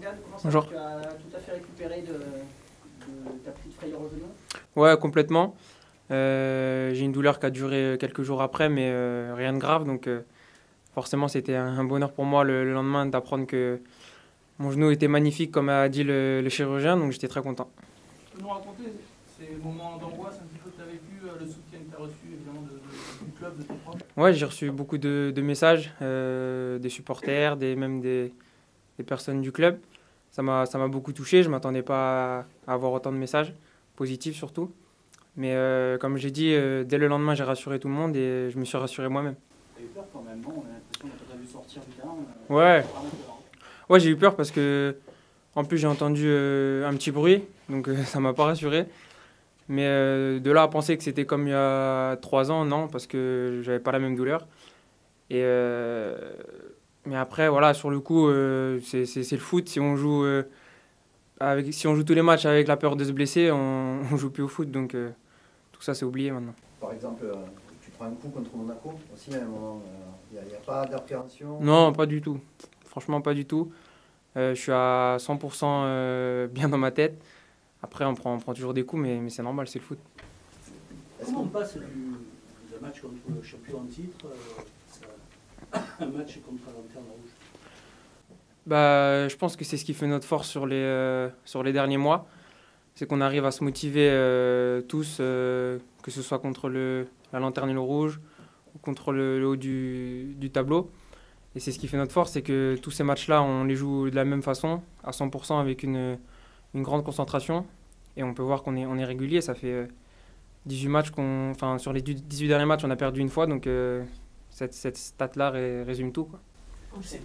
Morgane, comment ça va? Bonjour. Tu as tout à fait récupéré de ta petite frayeur au genou? Ouais, complètement. J'ai une douleur qui a duré quelques jours après, mais rien de grave. Donc forcément, c'était un bonheur pour moi le lendemain d'apprendre que mon genou était magnifique, comme a dit le chirurgien. Donc j'étais très content. Tu peux nous raconter ces moments d'angoisse un petit peu que tu as vécu, le soutien que tu as reçu évidemment du club, de tes proches? Ouais, j'ai reçu beaucoup de messages des supporters, même des personnes du club. Ça m'a beaucoup touché. Je ne m'attendais pas à avoir autant de messages, positifs surtout. Mais comme j'ai dit, dès le lendemain, j'ai rassuré tout le monde et je me suis rassuré moi-même. Tu as eu peur quand même, non? On a l'impression que tu as vu sortir du terrain. Ouais, Vraiment peur, hein. ouais, j'ai eu peur parce que, en plus, j'ai entendu un petit bruit, donc ça m'a pas rassuré. Mais de là à penser que c'était comme il y a 3 ans, non, parce que j'avais pas la même douleur. Et mais après, voilà, sur le coup, c'est le foot. Si on joue tous les matchs avec la peur de se blesser, on joue plus au foot. Donc tout ça, c'est oublié maintenant. Par exemple, tu prends un coup contre Monaco aussi à un moment, il n'y a pas d'appréhension. Non, pas du tout. Franchement, pas du tout. Je suis à 100% bien dans ma tête. Après, on prend toujours des coups, mais c'est normal, c'est le foot. Comment on passe d'un match contre le champion en titre un match contre la Lanterne Rouge? Bah, je pense que c'est ce qui fait notre force sur les derniers mois. C'est qu'on arrive à se motiver tous, que ce soit contre la Lanterne et le Rouge ou contre le haut du tableau. Et c'est ce qui fait notre force, c'est que tous ces matchs-là, on les joue de la même façon, à 100% avec une grande concentration. Et on peut voir qu'on est régulier. Ça fait 18 matchs enfin, sur les 18 derniers matchs, on a perdu une fois. Donc cette stat-là résume tout, quoi. C'est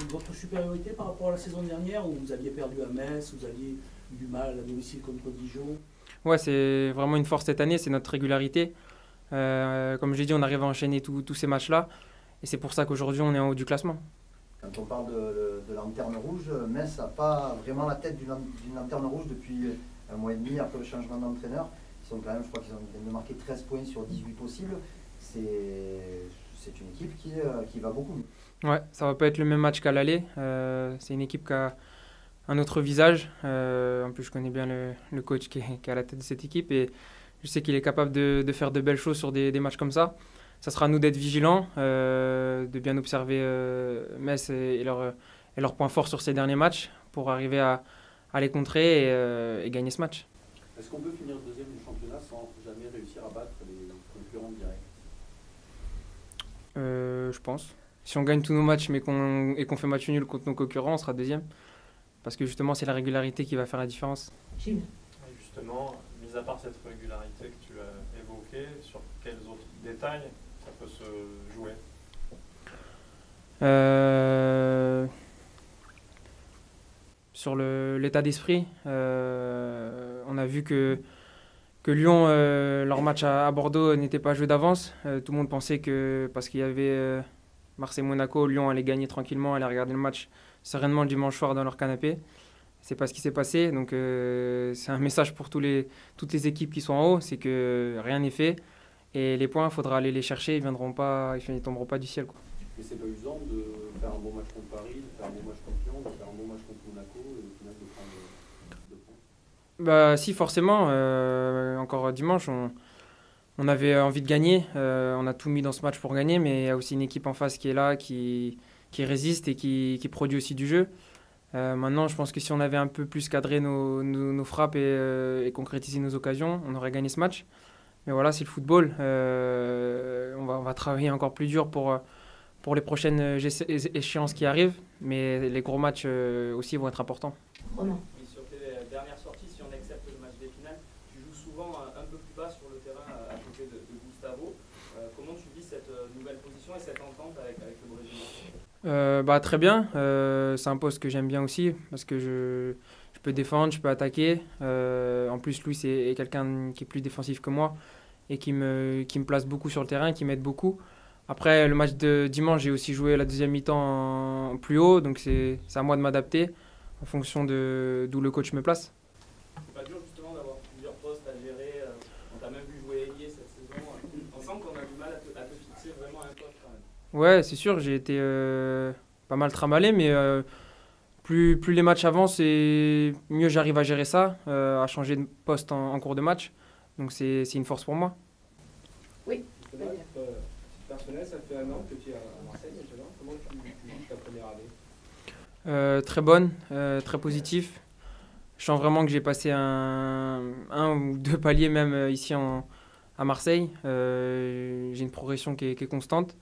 votre supériorité par rapport à la saison dernière où vous aviez perdu à Metz, vous aviez eu du mal à domicile contre Dijon? Ouais, c'est vraiment une force cette année, c'est notre régularité. Comme j'ai dit, on arrive à enchaîner tous ces matchs-là. Et c'est pour ça qu'aujourd'hui, on est en haut du classement. Quand on parle de lanterne rouge, Metz n'a pas vraiment la tête d'une lanterne rouge depuis un mois et demi après le changement d'entraîneur. Ils sont quand même, je crois qu'ils viennent de marquer 13 points sur 18 possibles. C'est une équipe qui va beaucoup mieux. Ouais, ça va pas être le même match qu'à l'aller. C'est une équipe qui a un autre visage. En plus, je connais bien le coach qui est à la tête de cette équipe et je sais qu'il est capable de faire de belles choses sur des matchs comme ça. Ça sera à nous d'être vigilants, de bien observer Metz et leurs points forts sur ces derniers matchs pour arriver à les contrer et gagner ce match. Est-ce qu'on peut finir deuxième du championnat sans jamais réussir à battre les concurrents directs? Je pense. Si on gagne tous nos matchs et qu'on fait match nul contre nos concurrents, on sera deuxième. Parce que justement, c'est la régularité qui va faire la différence. Gilles? Et justement, mis à part cette régularité que tu as évoquée, sur quels autres détails ça peut se jouer? Sur l'état d'esprit, on a vu que Lyon, leur match à Bordeaux n'était pas joué d'avance. Tout le monde pensait que parce qu'il y avait Marseille-Monaco, Lyon allait gagner tranquillement, allait regarder le match sereinement le dimanche soir dans leur canapé. C'est pas ce qui s'est passé. Donc c'est un message pour toutes les équipes qui sont en haut, c'est que rien n'est fait. Et les points, il faudra aller les chercher, ils ne tomberont pas du ciel, quoi. Mais c'est pas usant de faire un bon match contre Paris, de faire un bon match contre Lyon, de faire un bon match contre Monaco et au final de prendre 2 points? Bah si, forcément. Encore dimanche, on avait envie de gagner. On a tout mis dans ce match pour gagner, mais il y a aussi une équipe en face qui est là, qui résiste et qui produit aussi du jeu. Maintenant, je pense que si on avait un peu plus cadré nos frappes et concrétisé nos occasions, on aurait gagné ce match. Mais voilà, c'est le football. On va travailler encore plus dur pour les prochaines échéances qui arrivent. Mais les gros matchs aussi vont être importants. Romain? Et sur tes dernières sorties, si on accepte le match des finales, tu joues souvent un peu plus bas sur le terrain à côté de Gustavo. Comment tu vis cette nouvelle position et cette entente avec le Brésilien? Bah, très bien. C'est un poste que j'aime bien aussi parce que je peux défendre, je peux attaquer. En plus, Luis est quelqu'un qui est plus défensif que moi et qui me place beaucoup sur le terrain, qui m'aide beaucoup. Après, le match de dimanche, j'ai aussi joué la deuxième mi-temps plus haut, donc c'est à moi de m'adapter en fonction d'où le coach me place. C'est pas dur justement d'avoir plusieurs postes à gérer. On t'a même vu jouer ailier cette saison. On sent qu'on a du mal à te fixer vraiment un poste quand même. Ouais, c'est sûr, j'ai été pas mal tramallé, mais Plus les matchs avancent, et mieux j'arrive à gérer ça, à changer de poste en cours de match. Donc c'est une force pour moi. Oui. Personnel, ça fait 1 an que tu es à Marseille maintenant. Comment tu vis ta première année? Très bonne, très positif. Je sens vraiment que j'ai passé un ou 2 paliers même ici à Marseille. J'ai une progression qui est constante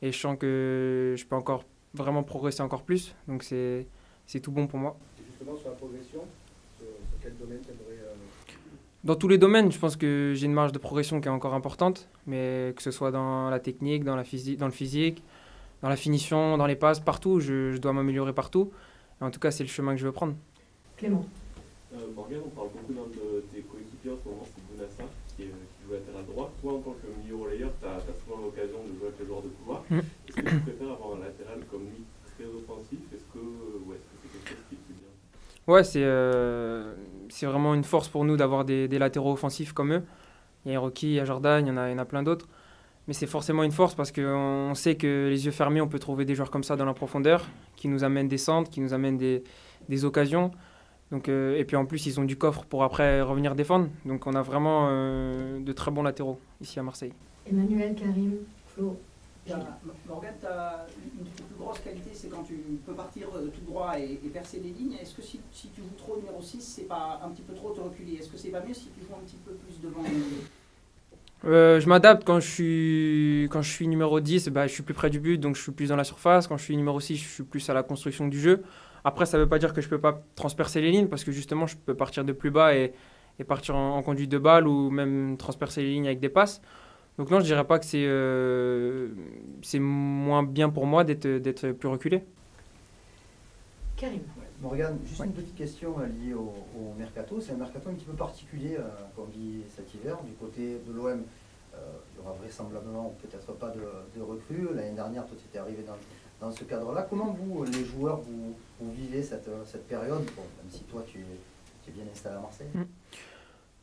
et je sens que je peux encore vraiment progresser encore plus. Donc c'est tout bon pour moi. Et justement, sur la progression, sur quel domaine tu aimerais... Dans tous les domaines, je pense que j'ai une marge de progression qui est encore importante, mais que ce soit dans la technique, dans le physique, dans la finition, dans les passes, partout, je dois m'améliorer partout. Et en tout cas, c'est le chemin que je veux prendre. Clément. Morgane, on parle beaucoup d'un de tes coéquipiers en ce moment, c'est Bounassa, qui joue latéral droit. Toi, en tant que milieu relayeur, tu as souvent l'occasion de jouer avec les joueurs de couloir. Est-ce que tu préfères avoir un latéral comme lui très offensif? Est-ce que c'est quelque chose qui te plaît bien? Ouais, c'est vraiment une force pour nous d'avoir des latéraux offensifs comme eux. Il y a Hiroki, il y a Jordan, il y en a plein d'autres. Mais c'est forcément une force parce qu'on sait que les yeux fermés, on peut trouver des joueurs comme ça dans la profondeur, qui nous amènent des centres, qui nous amènent des occasions. Donc, et puis en plus, ils ont du coffre pour après revenir défendre. Donc on a vraiment de très bons latéraux ici à Marseille. Emmanuel, Karim, Flo. Morgane, tu as une plus grosse qualité, c'est quand tu peux partir tout droit et percer les lignes. Est-ce que si tu joues trop numéro 6, c'est pas un petit peu trop te reculer? Est-ce que c'est pas mieux si tu joues un petit peu plus devant? Je m'adapte quand je suis numéro 10, je suis plus près du but, donc je suis plus dans la surface. Quand je suis numéro 6, je suis plus à la construction du jeu. Après, ça ne veut pas dire que je ne peux pas transpercer les lignes, parce que justement, je peux partir de plus bas et partir en conduite de balle ou même transpercer les lignes avec des passes. Donc non, je ne dirais pas que c'est moins bien pour moi d'être plus reculé. Karim. Morgane, juste une petite question liée au mercato. C'est un mercato un petit peu particulier qu'on vit cet hiver. Du côté de l'OM, il y aura vraisemblablement peut-être pas de recrues. L'année dernière, toi, tu étais arrivé dans ce cadre-là. Comment vous, les joueurs, vous vivez cette période, même si toi, tu es bien installé à Marseille?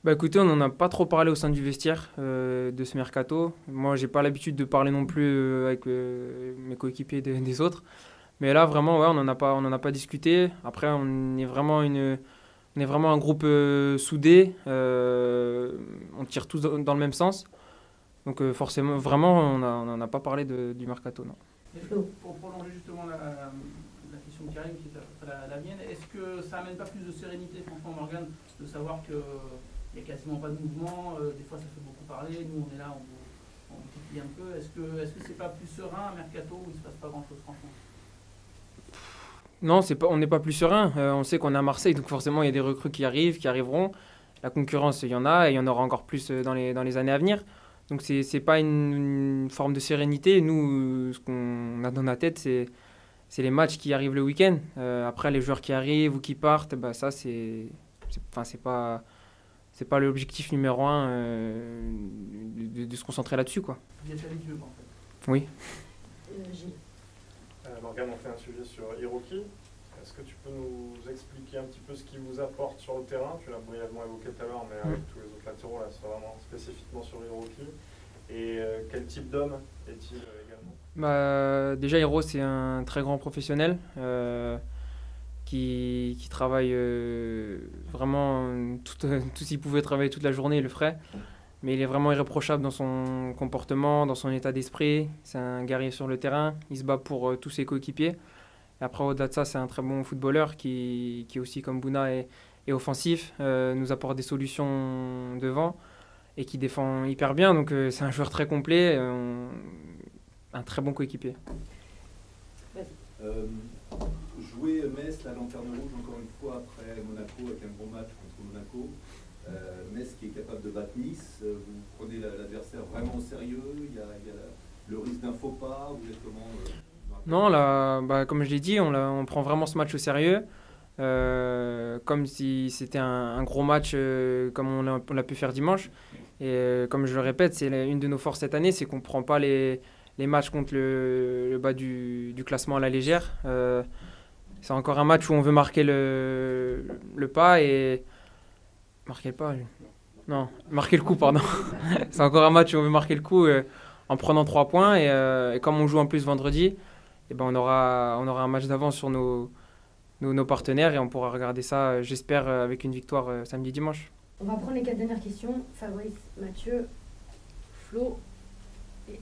Écoutez, on n'en a pas trop parlé au sein du vestiaire de ce mercato. Moi, j'ai pas l'habitude de parler non plus avec mes coéquipiers des autres. Mais là, vraiment, ouais, on n'en a pas discuté. Après, on est vraiment un groupe soudé. On tire tous dans le même sens. Donc forcément, vraiment, on n'en a pas parlé du mercato, non. Pour prolonger justement la question de Karim, qui est la mienne, est-ce que ça amène pas plus de sérénité, franchement, Morgane, de savoir qu'il n'y a quasiment pas de mouvement, des fois ça fait beaucoup parler, nous on est là, on multiplie un peu, est-ce que c'est pas plus serein un mercato où il ne se passe pas grand-chose, franchement? Non, on n'est pas plus serein. On sait qu'on est à Marseille, donc forcément il y a des recrues qui arrivent, qui arriveront. La concurrence, il y en a, et il y en aura encore plus dans les années à venir. Donc c'est pas une forme de sérénité. Nous, ce qu'on a dans la tête, c'est les matchs qui arrivent le week-end. Après, les joueurs qui arrivent ou qui partent, ça c'est pas l'objectif numéro 1 de se concentrer là-dessus, quoi. Vous êtes habitué, en fait. Oui. Gilles. Morgane, on fait un sujet sur Hiroki. Est-ce que tu peux nous expliquer un petit peu ce qu'il vous apporte sur le terrain? Tu l'as brièvement évoqué tout à l'heure, mais avec tous les autres latéraux, là, c'est vraiment spécifiquement sur Hiroki. Et quel type d'homme est-il également? Déjà, Hiro, c'est un très grand professionnel qui travaille vraiment, tout s'il pouvait travailler toute la journée, il le ferait. Mais il est vraiment irréprochable dans son comportement, dans son état d'esprit. C'est un guerrier sur le terrain, il se bat pour tous ses coéquipiers. Et après, au-delà de ça, c'est un très bon footballeur qui aussi, comme Bouna, est offensif, nous apporte des solutions devant et qui défend hyper bien. Donc c'est un joueur très complet, un très bon coéquipier. Jouer Metz, la lanterne rouge, encore une fois, après Monaco, avec un bon match contre Monaco. Metz qui est capable de battre Nice, vous prenez l'adversaire vraiment au sérieux, il y a le risque d'un faux pas, vous êtes comment Non, là, comme je l'ai dit, on prend vraiment ce match au sérieux, comme si c'était un gros match comme on l'a pu faire dimanche. Et comme je le répète, c'est une de nos forces cette année, c'est qu'on ne prend pas les matchs contre le bas du classement à la légère. C'est encore un match où on veut marquer le pas et... Marquer le pas Non, marquer le coup, pardon. C'est encore un match où on veut marquer le coup en prenant 3 points. Et comme on joue en plus vendredi, on aura un match d'avance sur nos partenaires et on pourra regarder ça, j'espère, avec une victoire samedi dimanche. On va prendre les 4 dernières questions. Fabrice, Mathieu, Flo et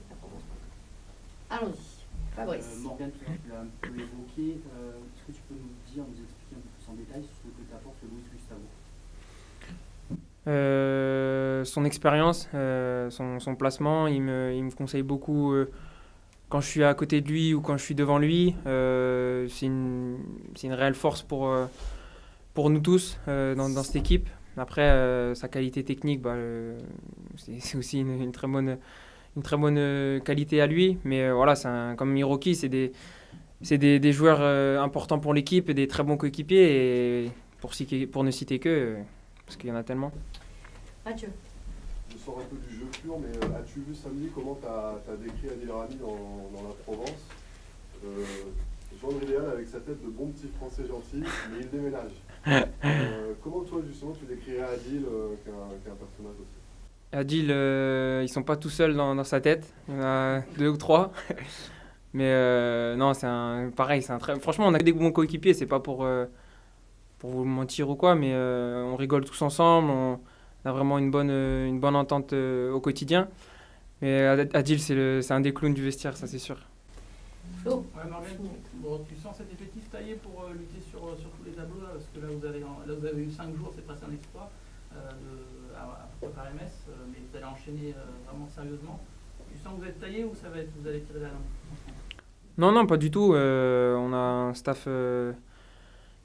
allons-y. Fabrice. Morgane, tu l'as un peu évoqué. Est-ce que tu peux nous dire, nous expliquer un peu plus en détail ce que t'apporte Luis Gustavo? Son expérience, son placement, il me conseille beaucoup quand je suis à côté de lui ou quand je suis devant lui. C'est une réelle force pour nous tous dans cette équipe. Après, sa qualité technique, c'est aussi une très bonne qualité à lui. Mais voilà, comme Hiroki, c'est des joueurs importants pour l'équipe et des très bons coéquipiers. Et pour ne citer que, parce qu'il y en a tellement. Mathieu. Je sors un peu du jeu pur, mais as-tu vu samedi comment tu as décrit Adil Rami dans la Provence Jean Riléal avec sa tête de bon petit français gentil, mais il déménage. Comment toi justement tu décrirais Adil, qui est un personnage aussi? Adil, ils sont pas tout seuls dans sa tête, il y en a 2 ou 3. Mais non, pareil, franchement on a des bons coéquipiers, c'est pas pour vous mentir ou quoi, mais on rigole tous ensemble, on a vraiment une bonne entente au quotidien. Mais Adil, c'est un des clowns du vestiaire, ça c'est sûr. Flo. Ouais, Morgane, tu sens cet effectif taillé pour lutter sur tous les tableaux là, parce que là vous avez eu 5 jours, c'est presque un exploit à préparer Metz, mais vous allez enchaîner vraiment sérieusement. Tu sens que vous êtes taillé ou vous allez tirer la langue? Non, pas du tout. On a un staff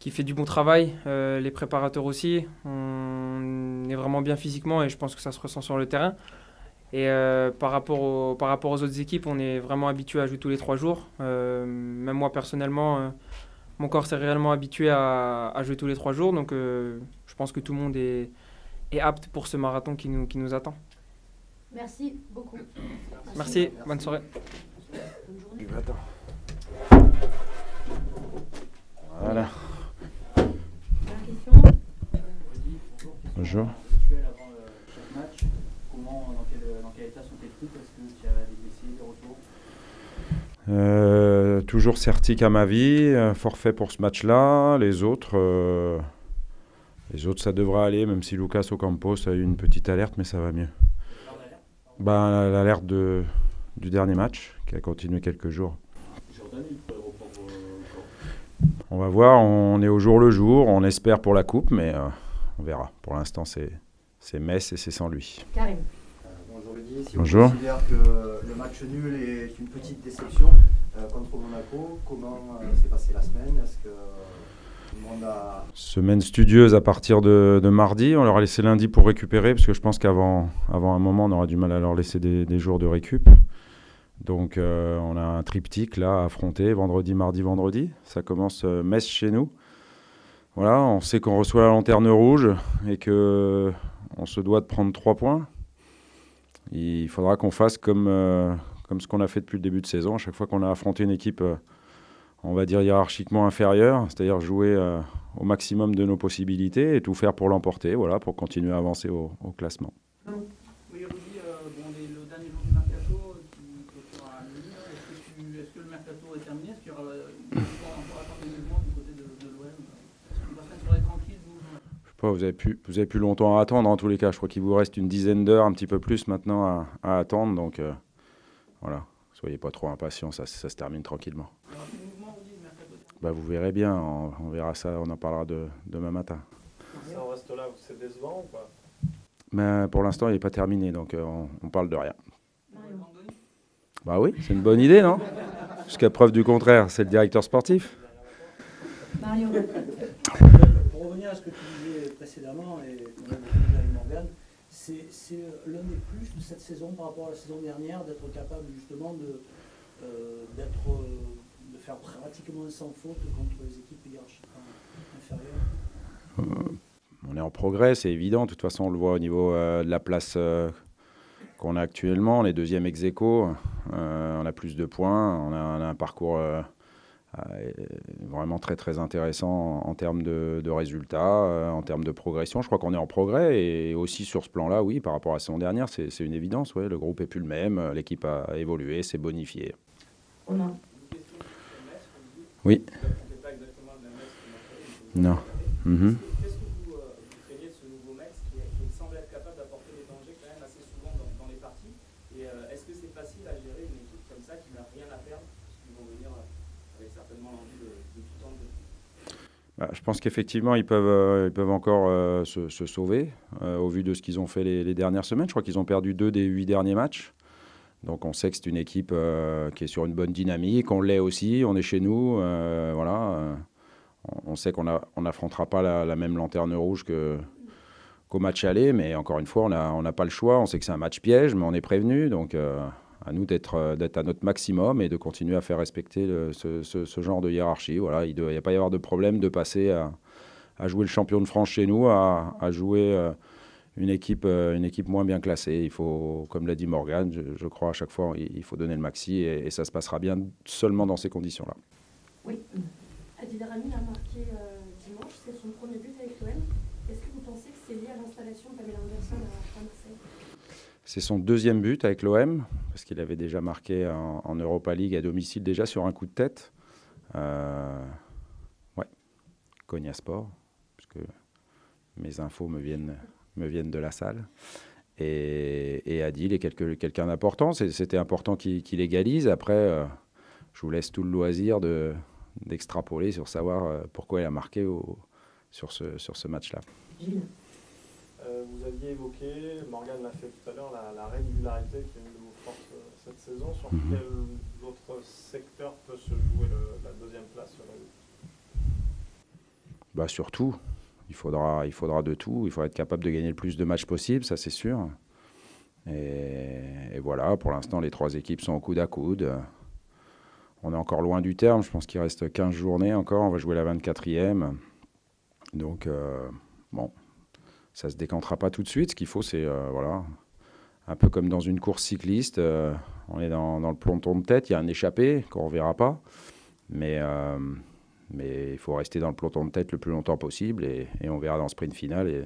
qui fait du bon travail, les préparateurs aussi. On est vraiment bien physiquement et je pense que ça se ressent sur le terrain. Et par rapport aux autres équipes, on est vraiment habitué à jouer tous les 3 jours. Même moi personnellement, mon corps s'est réellement habitué à jouer tous les 3 jours. Donc je pense que tout le monde est apte pour ce marathon qui nous attend. Merci beaucoup. Merci. Bonne soirée. Bonne journée. Voilà. Bonjour. Dans quel état sont tes troupes? Est-ce que tu as des blessés, des retours? Toujours Certic à ma vie, forfait pour ce match-là. Les autres, ça devrait aller, même si Lucas Ocampos a eu une petite alerte, mais ça va mieux. L'alerte du dernier match, qui a continué quelques jours. On va voir, on est au jour le jour, on espère pour la coupe, mais on verra. Pour l'instant, c'est Metz et c'est sans lui. Karim. Bonjour Rudy, si Bonjour. on considère que le match nul est une petite déception contre Monaco, comment s'est passée la semaine? Est-ce que tout le monde a... Semaine studieuse à partir de mardi, on leur a laissé lundi pour récupérer, parce que je pense qu'avant un moment, on aura du mal à leur laisser des jours de récup. Donc on a un triptyque là à affronter, vendredi, mardi, vendredi. Ça commence Metz chez nous. Voilà, on sait qu'on reçoit la lanterne rouge et qu'on se doit de prendre 3 points. Il faudra qu'on fasse comme ce qu'on a fait depuis le début de saison. À chaque fois qu'on a affronté une équipe, on va dire hiérarchiquement inférieure, c'est-à-dire jouer au maximum de nos possibilités et tout faire pour l'emporter, voilà, pour continuer à avancer au classement. Oui, Rudy, le dernier jour du mercato qui clôture à minuit, est-ce que le mercato est terminé? Est-ce qu'il y aura encore des mouvements du côté de l'OM? On va se mettre tranquille, nous? Je sais pas, vous avez plus longtemps à attendre en tous les cas. Je crois qu'il vous reste une dizaine d'heures, un petit peu plus maintenant à attendre. Donc voilà, soyez pas trop impatients, ça se termine tranquillement. Il y aura plus de mouvements, Rudy, le mercato? Vous verrez bien, on verra ça, on en parlera demain matin. Ça en reste là, c'est décevant ou pas? Mais pour l'instant, il n'est pas terminé, donc on parle de rien. Bah oui, c'est une bonne idée, non? Jusqu'à preuve du contraire, c'est le directeur sportif. Mario. Pour revenir à ce que tu disais précédemment, et qu'on a déjà avec Morgane, c'est l'un des plus de cette saison par rapport à la saison dernière, d'être capable justement de faire pratiquement sans faute contre les équipes hiérarchiquement inférieures. On est en progrès, c'est évident. De toute façon, on le voit au niveau de la place qu'on a actuellement. On est deuxième ex aequo. On a plus de points. On a un parcours vraiment très très intéressant en termes de résultats, en termes de progression. Je crois qu'on est en progrès. Et aussi sur ce plan-là, oui, par rapport à la saison dernière, c'est une évidence. Ouais. Le groupe n'est plus le même. L'équipe a évolué, s'est bonifiée. On a... Oui. Non. Qu'est-ce que vous craignez de ce nouveau Metz qui semble être capable d'apporter des dangers quand même assez souvent dans les parties? Et est-ce que c'est facile à gérer une équipe comme ça qui n'a rien à perdre, parce qu'ils vont venir avec certainement l'envie de tout tenter? Je pense qu'effectivement, ils peuvent encore se sauver au vu de ce qu'ils ont fait les dernières semaines. Je crois qu'ils ont perdu 2 des 8 derniers matchs. Donc on sait que c'est une équipe qui est sur une bonne dynamique. On l'est aussi, on est chez nous. Voilà. On sait qu'on n'affrontera pas la même lanterne rouge qu'au match aller. Mais encore une fois, on n'a pas le choix. On sait que c'est un match piège, mais on est prévenu. Donc à nous d'être à notre maximum et de continuer à faire respecter ce genre de hiérarchie. Voilà, il ne va pas y avoir de problème de passer à jouer le champion de France chez nous, à jouer une équipe moins bien classée. Il faut, comme l'a dit Morgane, je crois à chaque fois, il faut donner le maxi et ça se passera bien seulement dans ces conditions-là. Oui. Adil Rami a marqué dimanche, c'est son premier but avec l'OM. Est-ce que vous pensez que c'est lié à l'installation de Pamela Anderson à Marseille? C'est son 2e but avec l'OM, parce qu'il avait déjà marqué en Europa League à domicile déjà sur un coup de tête. Ouais, Konya Sport, puisque mes infos me viennent de la salle. Et Adil est quelqu'un d'important. C'était important qu'il égalise. Après, je vous laisse tout le loisir d'extrapoler sur savoir pourquoi il a marqué sur ce match-là. Vous aviez évoqué, Morgane l'a fait tout à l'heure, la régularité qui est une de vos forces cette saison. Sur quel autre secteur peut se jouer la 2e place sur la Ligue? Surtout, il faudra de tout. Il faudra être capable de gagner le plus de matchs possible, ça c'est sûr. Et voilà, pour l'instant, les 3 équipes sont au coude à coude. On est encore loin du terme. Je pense qu'il reste 15 journées encore. On va jouer la 24e. Donc, bon, ça ne se décantera pas tout de suite. Ce qu'il faut, c'est, voilà, un peu comme dans une course cycliste. On est dans le peloton de tête. Il y a un échappé qu'on ne verra pas. Mais il faut rester dans le peloton de tête le plus longtemps possible. Et on verra dans le sprint final et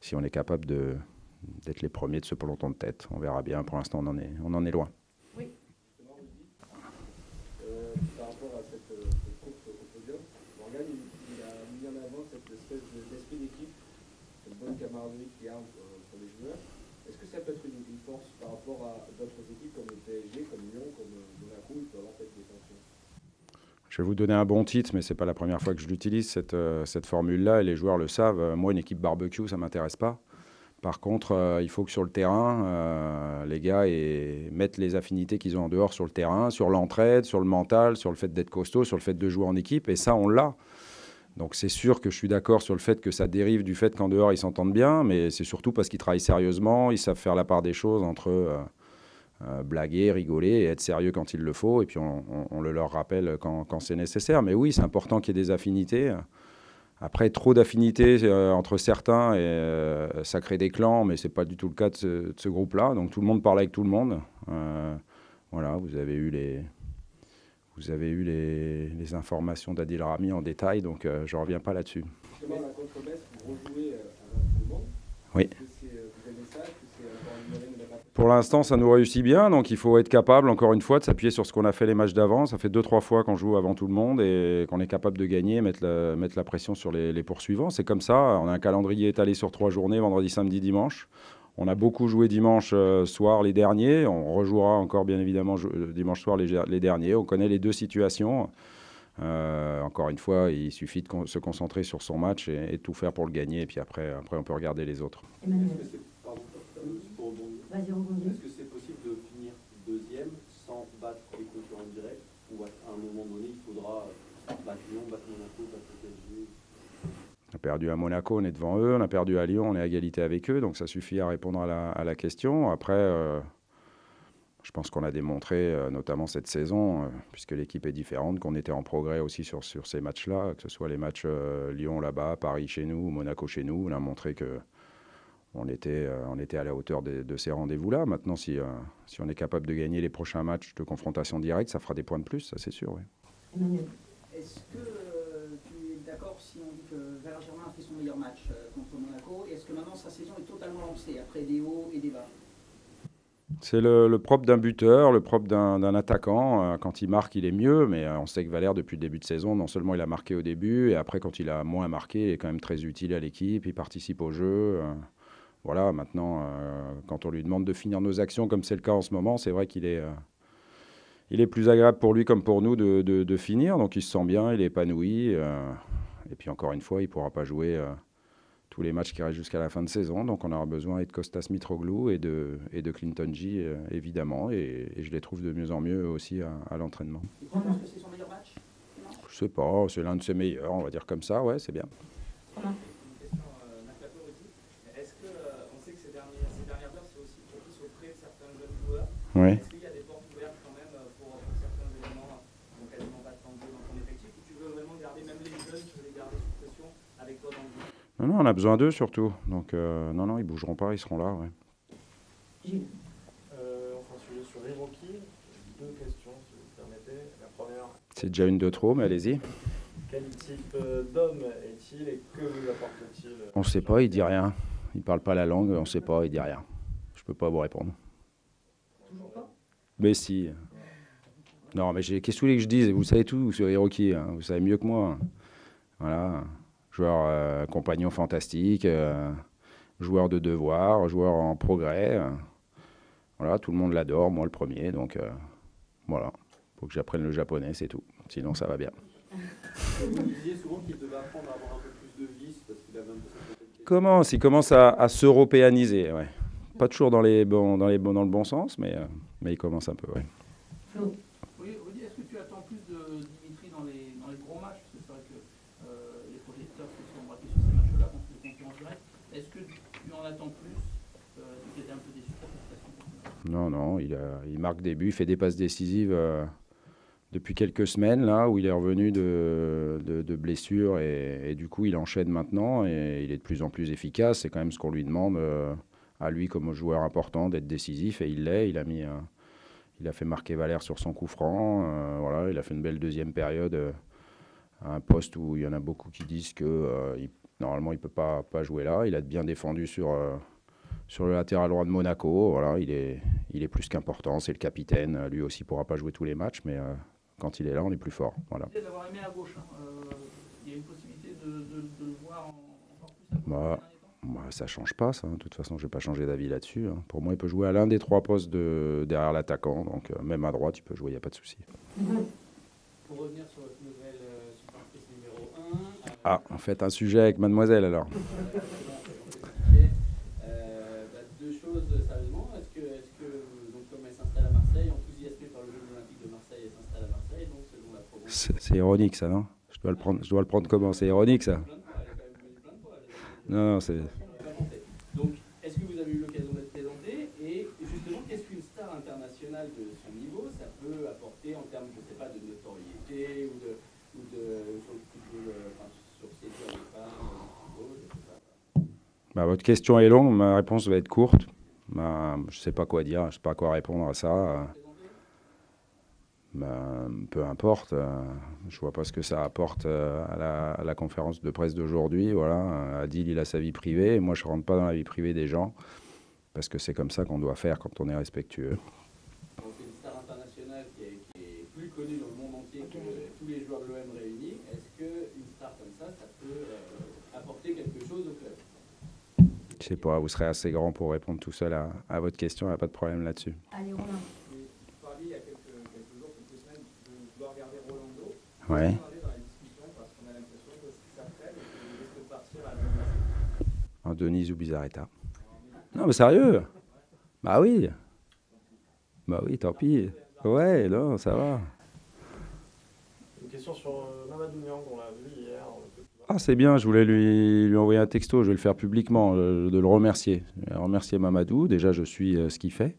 si on est capable d'être les premiers de ce peloton de tête. On verra bien. Pour l'instant, on en est loin. Oui. Par rapport à cette course au podium, Morgane, il a mis en avant cette espèce d'esprit d'équipe, cette bonne camaraderie qu'il y a entre les joueurs. Est-ce que ça peut être une force par rapport à d'autres équipes comme le PSG, comme Lyon, comme Monaco, il peut avoir peut-être des tensions? Je vais vous donner un bon titre, mais ce n'est pas la première fois que je l'utilise, cette formule-là, et les joueurs le savent. Moi, une équipe barbecue, ça ne m'intéresse pas. Par contre, il faut que sur le terrain, les gars mettent les affinités qu'ils ont en dehors sur le terrain, sur l'entraide, sur le mental, sur le fait d'être costaud, sur le fait de jouer en équipe, et ça, on l'a. Donc c'est sûr que je suis d'accord sur le fait que ça dérive du fait qu'en dehors, ils s'entendent bien, mais c'est surtout parce qu'ils travaillent sérieusement, ils savent faire la part des choses entre blaguer, rigoler et être sérieux quand il le faut, et puis on le leur rappelle quand c'est nécessaire. Mais oui, c'est important qu'il y ait des affinités. Après, trop d'affinités entre certains, ça crée des clans, mais ce n'est pas du tout le cas de ce groupe-là. Donc tout le monde parle avec tout le monde. Voilà, vous avez eu les informations d'Adil Rami en détail, donc je ne reviens pas là-dessus. Justement, la contre-Metz, vous rejouez avec tout le monde. Oui. Vous aimez ça? Est-ce que c'est encore une moyenne de la... Pour l'instant, ça nous réussit bien, donc il faut être capable, encore une fois, de s'appuyer sur ce qu'on a fait les matchs d'avant. Ça fait 2-3 fois qu'on joue avant tout le monde et qu'on est capable de gagner, mettre la pression sur les poursuivants. C'est comme ça, on a un calendrier étalé sur 3 journées, vendredi, samedi, dimanche. On a beaucoup joué dimanche soir les derniers, on rejouera encore bien évidemment dimanche soir les derniers. On connaît les 2 situations. Encore une fois, il suffit de se concentrer sur son match et tout faire pour le gagner, et puis après on peut regarder les autres. Est-ce que c'est possible de finir 2e sans battre les concurrents directs, ou à un moment donné, il faudra battre Lyon, battre Monaco, battre le PSG? On a perdu à Monaco, on est devant eux. On a perdu à Lyon, on est à égalité avec eux. Donc ça suffit à répondre à la question. Après, je pense qu'on a démontré, notamment cette saison, puisque l'équipe est différente, qu'on était en progrès aussi sur ces matchs-là, que ce soit les matchs Lyon là-bas, Paris chez nous, ou Monaco chez nous. On a montré qu'on était à la hauteur de ces rendez-vous-là. Maintenant, si on est capable de gagner les prochains matchs de confrontation directe, ça fera des points de plus, ça c'est sûr. Oui. Est-ce que tu es d'accord si on dit que Valère Germain a fait son meilleur match contre Monaco? Et est-ce que maintenant sa saison est totalement lancée, après des hauts et des bas? C'est le propre d'un buteur, le propre d'un attaquant. Quand il marque, il est mieux, mais on sait que Valère, depuis le début de saison, non seulement il a marqué au début, et après, quand il a moins marqué, il est quand même très utile à l'équipe, il participe au jeu. Voilà, maintenant, quand on lui demande de finir nos actions, comme c'est le cas en ce moment, c'est vrai qu'il est, il est plus agréable pour lui comme pour nous de finir, donc il se sent bien, il est épanoui. Et puis encore une fois, il ne pourra pas jouer tous les matchs qui restent jusqu'à la fin de saison. Donc on aura besoin de Kostas Mitroglou et de Clinton G, évidemment. Et je les trouve de mieux en mieux aussi à l'entraînement. Tu penses que c'est son meilleur match? Je sais pas, c'est l'un de ses meilleurs, on va dire comme ça. Ouais, c'est bien. Une question Naclato aussi. Est-ce que, on sait que ces dernières heures, c'est aussi propice auprès de certains jeunes joueurs. Oui. Est-ce qu'il y a des portes ouvertes quand même pour certains éléments qui n'ont quasiment pas de temps de jeu dans ton effectif, ou tu veux vraiment garder même les jeunes, tu veux les garder sous pression avec toi dans le jeu? Non, on a besoin d'eux surtout. Donc, non, ils bougeront pas, ils seront là. Ouais. On fait un sujet sur Hiroki. 2 questions, si vous permettez. La première. C'est déjà une de trop, mais allez-y. Quel type d'homme est-il et que vous apporte-t-il? On ne sait pas, il dit rien. Il parle pas la langue, on ne sait pas, il dit rien. Je peux pas vous répondre. Toujours pas? Mais si. Non, mais qu'est-ce que vous voulez que je dise? Vous savez tout sur Hiroki, hein. Vous savez mieux que moi. Voilà. Joueur compagnon fantastique, joueur de devoir, joueur en progrès. Voilà, tout le monde l'adore, moi le premier. Donc voilà, il faut que j'apprenne le japonais, c'est tout. Sinon, ça va bien. Vous disiez souvent qu'il devait apprendre à avoir un peu plus de vis parce qu'il avait un peu cette Il commence à s'européaniser, ouais. Pas toujours dans le bon sens, mais il commence un peu, ouais. Oui, Rudy, est-ce que tu attends plus de Dimitri dans les gros matchs? Parce que c'est vrai que les projecteurs se sont braqués sur ces matchs-là contre les concurrents directs. Est-ce que tu en attends plus? Tu étais un peu déçu par cette prestation? Non, il marque des buts, il fait des passes décisives depuis quelques semaines, là, où il est revenu de blessures et du coup, il enchaîne maintenant et il est de plus en plus efficace. C'est quand même ce qu'on lui demande à lui comme joueur important d'être décisif et il l'est. Il a fait marquer Valère sur son coup franc. Voilà, il a fait une belle deuxième période à un poste où il y en a beaucoup qui disent que normalement, il ne peut pas jouer là. Il a bien défendu sur le latéral droit de Monaco. Voilà, il est plus qu'important. C'est le capitaine. Lui aussi ne pourra pas jouer tous les matchs, mais quand il est là, on est plus fort. Voilà. Tu disais d'avoir aimé à gauche. Il y a une possibilité de le voir encore plus à gauche? Ça ne change pas, ça. De toute façon, je ne vais pas changer d'avis là-dessus. Pour moi, il peut jouer à l'un des 3 postes derrière l'attaquant. Donc, même à droite, il peut jouer, il n'y a pas de souci. Pour revenir sur votre nouvelle supportrice numéro 1. Ah, on fait un sujet avec mademoiselle, alors. 2 choses, sérieusement. Est-ce que donc, comme elle s'installe à Marseille, enthousiasmée par le jeu olympique de Marseille, elle s'installe à Marseille, donc selon la Provence. C'est ironique, ça, non? Je dois le prendre comment? C'est ironique, ça? Non, c'est... Donc, est-ce que vous avez eu l'occasion d'être présenté? Et justement, qu'est-ce qu'une star internationale de son niveau, ça peut apporter en termes, je ne sais pas, de notoriété ou sur ses joueurs de femmes, je sais pas. Votre question est longue, ma réponse va être courte. Je ne sais pas quoi dire, je ne sais pas quoi répondre à ça. Peu importe, je ne vois pas ce que ça apporte à la conférence de presse d'aujourd'hui. Voilà. Adil, il a sa vie privée, et moi je ne rentre pas dans la vie privée des gens, parce que c'est comme ça qu'on doit faire quand on est respectueux. Donc c'est une star internationale qui est plus connue dans le monde entier que tous les joueurs de l'OM réunis. Est-ce qu'une star comme ça peut apporter quelque chose au club? Je ne sais pas, vous serez assez grand pour répondre tout seul à votre question, il n'y a pas de problème là-dessus. Allez, Romain. Il y a quelques jours, quelques semaines, de vouloir garder Rolando. Ouais. Dans les discussions, parce qu'on a l'impression que ça traîne et qu'il risque de partir à la En Denise ou Bizarreta. Non, mais sérieux? Bah oui, tant pis. Ouais, non, ça va. Une question sur Mamadou Niang, on l'a vu hier. Ah, c'est bien, je voulais lui envoyer un texto, je vais le faire publiquement, de le remercier. Je vais remercier Mamadou, déjà je suis ce qu'il fait.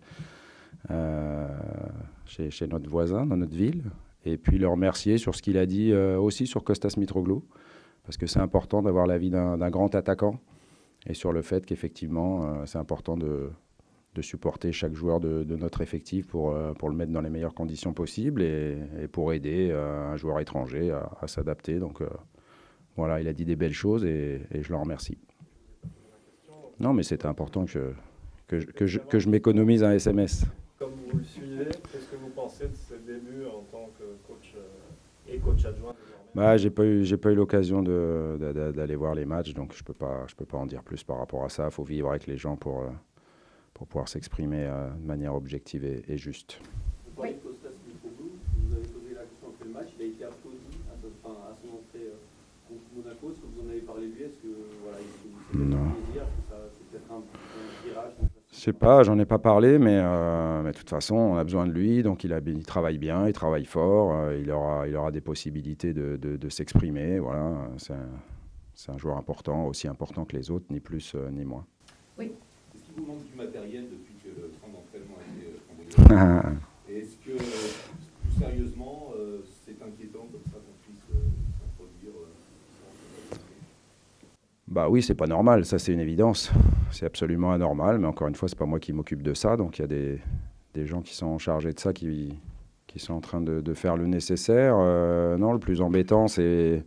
Chez notre voisin, dans notre ville, et puis le remercier sur ce qu'il a dit aussi sur Kostas Mitroglou, parce que c'est important d'avoir l'avis d'un grand attaquant, et sur le fait qu'effectivement, c'est important de supporter chaque joueur de notre effectif pour le mettre dans les meilleures conditions possibles, et pour aider un joueur étranger à s'adapter. Donc voilà, il a dit des belles choses, et je l'en remercie. Non, mais c'était important que que je m'économise un SMS. Comme vous le suivez, qu'est-ce que vous pensez de ses débuts en tant que coach et coach adjoint? Bah, j'ai pas eu l'occasion d'aller voir les matchs, donc je peux pas en dire plus par rapport à ça. Il faut vivre avec les gens pour pouvoir s'exprimer de manière objective et juste. Vous parlez de Kostas Mitroglou, vous avez posé la question après le match, il a été applaudi à son entrée contre Monaco. Est-ce que vous en avez parlé lui? Est-ce que voilà, il vous fait plaisir? C'est peut-être un virage? Je sais pas, j'en ai pas parlé, mais de toute façon, on a besoin de lui, donc il travaille bien, il travaille fort, il aura des possibilités de s'exprimer. Voilà, c'est un joueur important, aussi important que les autres, ni plus ni moins. Oui. Est-ce qu'il vous manque du matériel depuis que le centre d'entraînement a été cambriolé? Et est-ce que, plus sérieusement, c'est inquiétant comme ça qu'on puisse s'introduire Bah oui, c'est pas normal, ça c'est une évidence. C'est absolument anormal, mais encore une fois, c'est pas moi qui m'occupe de ça, donc il y a des gens qui sont chargés de ça qui sont en train de faire le nécessaire. Non, le plus embêtant, c'est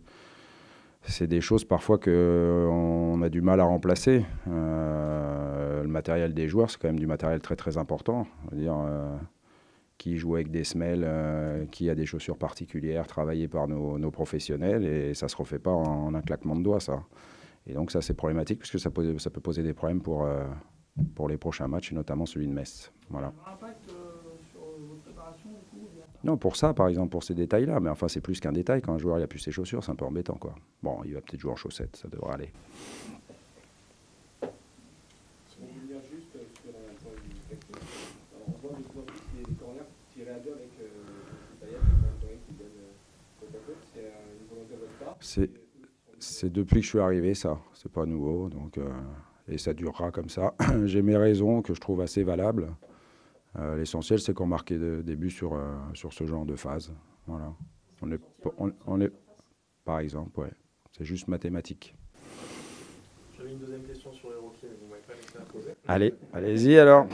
des choses parfois qu'on a du mal à remplacer. Le matériel des joueurs, c'est quand même du matériel très très important. Je veux dire, qui joue avec des semelles, qui a des chaussures particulières travaillées par nos professionnels, et ça se refait pas en un claquement de doigts, ça. Et donc ça, c'est problématique, parce que ça peut poser des problèmes pour les prochains matchs, et notamment celui de Metz. Voilà. Un impact sur votre préparation, du coup? Non, pour ça, par exemple, pour ces détails-là. Mais enfin, c'est plus qu'un détail. Quand un joueur n'a plus ses chaussures, c'est un peu embêtant, quoi. Bon, il va peut-être jouer en chaussettes, ça devrait aller. Si on veut venir juste sur un point de vue technique, on voit de plus en plus les corners tirés à deux avec Payet, qui donne côte à côte. C'est une volonté de votre part? C'est depuis que je suis arrivé, ça. C'est pas nouveau, donc, et ça durera comme ça. J'ai mes raisons que je trouve assez valables. L'essentiel, c'est qu'on marque des buts sur ce genre de phase. Voilà. On est, par exemple, ouais. C'est juste mathématique. J'avais une deuxième question sur Hiroki, mais vous ne m'avez pas laissé la poser. Allez, allez-y alors.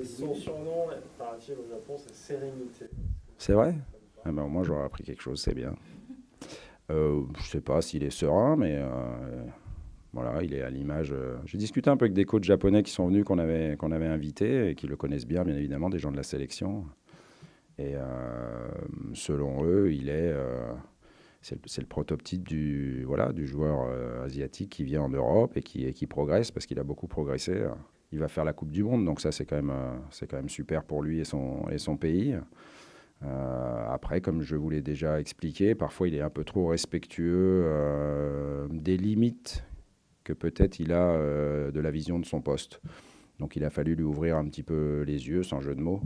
Son surnom, paraît-il au Japon, c'est Sérénité. C'est vrai? Ah ben, moi, j'aurais appris quelque chose, c'est bien. Je ne sais pas s'il est serein, mais voilà, il est à l'image. J'ai discuté un peu avec des coachs japonais qui sont venus, qu'on avait invités, et qui le connaissent bien évidemment, des gens de la sélection. Et selon eux, c'est le prototype du joueur asiatique qui vient en Europe et qui progresse, parce qu'il a beaucoup progressé. Il va faire la Coupe du Monde, donc ça c'est quand même super pour lui et son pays. Après, comme je vous l'ai déjà expliqué, parfois il est un peu trop respectueux des limites que peut-être il a de la vision de son poste. Donc il a fallu lui ouvrir un petit peu les yeux, sans jeu de mots,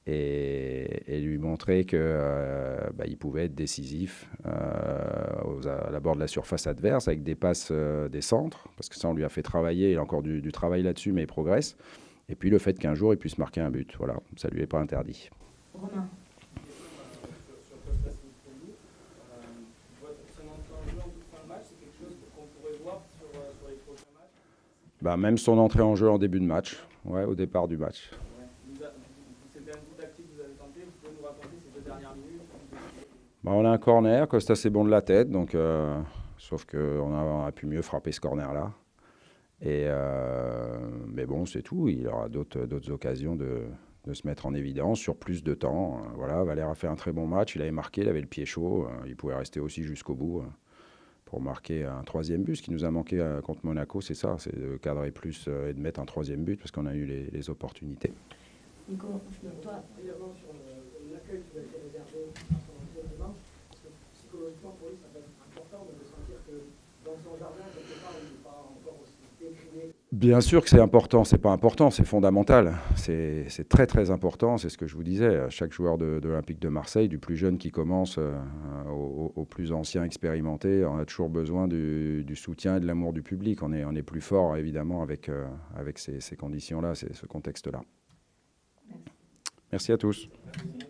et lui montrer qu'il pouvait être décisif à la bord de la surface adverse, avec des passes des centres, parce que ça on lui a fait travailler, il a encore du travail là-dessus, mais il progresse. Et puis le fait qu'un jour il puisse marquer un but, voilà, ça lui est pas interdit. Romain. Bah, même son entrée en jeu en début de match, ouais, au départ du match. C'était un coup tactique que vous avez tenté, vous pouvez nous raconter ces 2 dernières minutes? Bah, on a un corner, Costa c'est bon de la tête, donc, sauf qu'on a pu mieux frapper ce corner-là. Mais bon, c'est tout, il aura d'autres occasions de se mettre en évidence sur plus de temps. Voilà, Valère a fait un très bon match, il avait marqué, il avait le pied chaud, il pouvait rester aussi jusqu'au bout. Pour marquer un 3e but. Ce qui nous a manqué contre Monaco, c'est ça, c'est de cadrer plus et de mettre un 3e but, parce qu'on a eu les opportunités. Nico, toi, évidemment sur l'accueil qui va être réservé à son entraînement, parce que psychologiquement pour lui, ça va être important de sentir que dans son jardin, quelque part, il n'est pas encore aussi décrié. Bien sûr que c'est important, c'est pas important, c'est fondamental. C'est très très important, c'est ce que je vous disais. Chaque joueur de l'Olympique de Marseille, du plus jeune qui commence au plus ancien expérimenté, on a toujours besoin du soutien et de l'amour du public. On est plus fort évidemment avec ces conditions-là, ce contexte-là. Merci à tous. merci.